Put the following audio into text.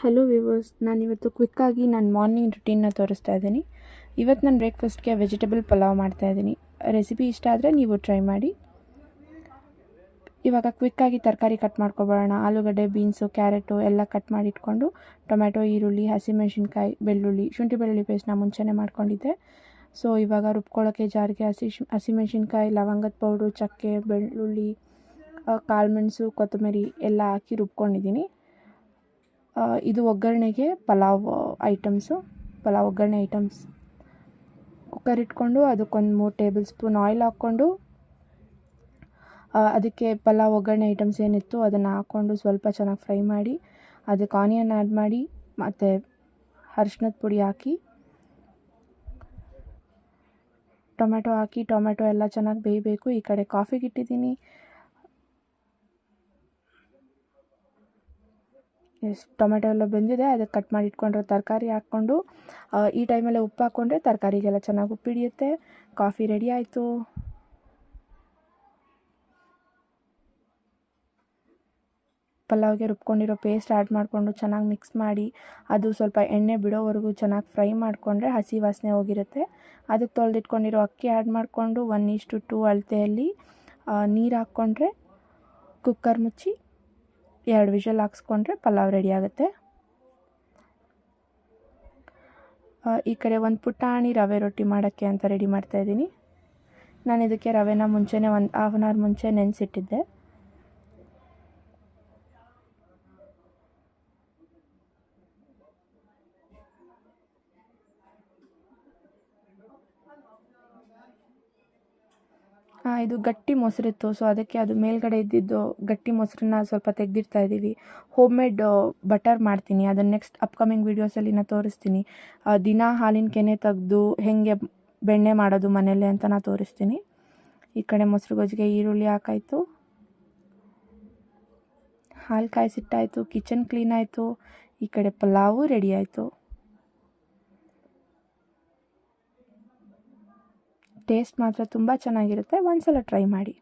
Hello viewers, ನಾನಿವತ್ತು ಕ್ವಿಕ್ಕಾಗಿ ನನ್ನ morning ರುಟೀನ್ನ ತೋರಿಸ್ತಾ ಇದ್ದೀನಿ. ಇವತ್ತು ನಾನು ಬ್ರೇಕ್ಫಾಸ್ಟ್ಗೆ ವೆಜಿಟೇಬಲ್ ಪಲಾವ್ ಮಾಡ್ತಾಯಿದ್ದೀನಿ. ರೆಸಿಪಿ ಇಷ್ಟ ಆದರೆ ನೀವು ಟ್ರೈ ಮಾಡಿ. ಇವಾಗ ಕ್ವಿಕ್ಕಾಗಿ ತರಕಾರಿ ಕಟ್ ಮಾಡ್ಕೊಬೋಣ. ಆಲೂಗಡ್ಡೆ, ಬೀನ್ಸು, ಕ್ಯಾರೆಟು ಎಲ್ಲ ಕಟ್ ಮಾಡಿ ಇಟ್ಕೊಂಡು ಟೊಮ್ಯಾಟೊ, ಈರುಳ್ಳಿ, ಹಸಿಮೆಣಸಿನ್ಕಾಯಿ, ಬೆಳ್ಳುಳ್ಳಿ, ಶುಂಠಿ ಬೆಳ್ಳುಳ್ಳಿ ಪೇಸ್ಟ್ನ ಮುಂಚೆನೇ ಮಾಡ್ಕೊಂಡಿದ್ದೆ. ಸೊ ಇವಾಗ ರುಬ್ಕೊಳ್ಳೋಕ್ಕೆ ಜಾರಿಗೆ ಹಸಿಮೆಣಸಿನ್ಕಾಯಿ, ಲವಂಗದ ಪೌಡ್ರು, ಚಕ್ಕೆ, ಬೆಳ್ಳುಳ್ಳಿ, ಕಾಳುಮೆಣಸು, ಕೊತ್ತಂಬರಿ ಎಲ್ಲ ಹಾಕಿ ರುಬ್ಕೊಂಡಿದ್ದೀನಿ. ಇದು ಒಗ್ಗರಣೆಗೆ ಪಲಾವ್ ಒಗ್ಗರಣೆ ಐಟಮ್ಸ್. ಕುಕ್ಕರ್ ಇಟ್ಕೊಂಡು ಅದಕ್ಕೊಂದು 3 ಟೇಬಲ್ ಸ್ಪೂನ್ ಆಯಿಲ್ ಹಾಕ್ಕೊಂಡು ಅದಕ್ಕೆ ಪಲಾವ್ ಒಗ್ಗರಣೆ ಐಟಮ್ಸ್ ಏನಿತ್ತು ಅದನ್ನು ಹಾಕ್ಕೊಂಡು ಸ್ವಲ್ಪ ಚೆನ್ನಾಗಿ ಫ್ರೈ ಮಾಡಿ ಅದಕ್ಕೆ ಆನಿಯನ್ ಆ್ಯಡ್ ಮಾಡಿ ಮತ್ತು ಅರಿಶಿನದ ಪುಡಿ ಹಾಕಿ ಟೊಮೆಟೊ ಎಲ್ಲ ಚೆನ್ನಾಗಿ ಬೇಯಬೇಕು. ಈ ಕಡೆ ಕಾಫಿಗೆ ಇಟ್ಟಿದ್ದೀನಿ. ಟೊಮೆಟೊ ಎಲ್ಲ ಬೆಂದಿದೆ. ಅದಕ್ಕೆ ಕಟ್ ಮಾಡಿ ಇಟ್ಕೊಂಡಿರೋ ತರಕಾರಿ ಹಾಕ್ಕೊಂಡು ಈ ಟೈಮಲ್ಲೇ ಉಪ್ಪು ಹಾಕ್ಕೊಂಡ್ರೆ ತರಕಾರಿಗೆಲ್ಲ ಚೆನ್ನಾಗಿ ಉಪ್ಪು ಹಿಡಿಯುತ್ತೆ. ಕಾಫಿ ರೆಡಿ ಆಯಿತು. ಪಲಾವ್ಗೆ ರುಬ್ಕೊಂಡಿರೋ ಪೇಸ್ಟ್ ಆ್ಯಡ್ ಮಾಡಿಕೊಂಡು ಚೆನ್ನಾಗಿ ಮಿಕ್ಸ್ ಮಾಡಿ ಅದು ಸ್ವಲ್ಪ ಎಣ್ಣೆ ಬಿಡೋವರೆಗೂ ಚೆನ್ನಾಗಿ ಫ್ರೈ ಮಾಡಿಕೊಂಡ್ರೆ ಹಸಿ ವಾಸನೆ ಹೋಗಿರುತ್ತೆ. ಅದಕ್ಕೆ ತೊಳೆದಿಟ್ಕೊಂಡಿರೋ ಅಕ್ಕಿ ಆ್ಯಡ್ ಮಾಡಿಕೊಂಡು 1:2 ಅಳತೆಯಲ್ಲಿ ನೀರು ಹಾಕ್ಕೊಂಡ್ರೆ ಕುಕ್ಕರ್ ಮುಚ್ಚಿ 2 ವಿಷಲ್ ಹಾಕ್ಸ್ಕೊಂಡ್ರೆ ಪಲಾವ್ ರೆಡಿ ಆಗುತ್ತೆ. ಈ ಕಡೆ ಒಂದು ಪುಟಾಣಿ ರವೆ ರೊಟ್ಟಿ ಮಾಡೋಕ್ಕೆ ಅಂತ ರೆಡಿ ಮಾಡ್ತಾಯಿದ್ದೀನಿ. ನಾನು ಇದಕ್ಕೆ ರವೆನ ಮುಂಚೆನೇ ಒಂದು ಹಾಫ್ ಆನ್ ಅವರ್ ಮುಂಚೆ ನೆನೆಸಿಟ್ಟಿದ್ದೆ. ಇದು ಗಟ್ಟಿ ಮೊಸರಿತ್ತು, ಸೊ ಅದಕ್ಕೆ ಅದು ಮೇಲ್ಗಡೆ ಇದ್ದಿದ್ದು ಗಟ್ಟಿ ಮೊಸರನ್ನ ಸ್ವಲ್ಪ ತೆಗೆದಿಡ್ತಾ ಇದ್ದೀವಿ. ಹೋಮ್ ಮೇಡ್ ಬಟರ್ ಮಾಡ್ತೀನಿ, ಅದನ್ನು ನೆಕ್ಸ್ಟ್ ಅಪ್ಕಮಿಂಗ್ ವೀಡಿಯೋಸಲ್ಲಿ ನಾನು ತೋರಿಸ್ತೀನಿ. ದಿನ ಹಾಲಿನ ಕೆನೆ ತೆಗೆದು ಹೇಗೆ ಬೆಣ್ಣೆ ಮಾಡೋದು ಮನೆಯಲ್ಲೇ ಅಂತ ನಾನು ತೋರಿಸ್ತೀನಿ. ಈ ಕಡೆ ಮೊಸರು ಗೊಜ್ಜಿಗೆ ಈರುಳ್ಳಿ ಹಾಕಾಯಿತು, ಹಾಲು ಕಾಯಿಸಿಟ್ಟಾಯಿತು, ಕಿಚನ್ ಕ್ಲೀನ್ ಆಯಿತು. ಈ ಕಡೆ ಪಲಾವು ರೆಡಿ ಆಯಿತು. ಟೇಸ್ಟ್ ಮಾತ್ರ ತುಂಬ ಚೆನ್ನಾಗಿರುತ್ತೆ. ಒಂದ್ಸಲ ಟ್ರೈ ಮಾಡಿ.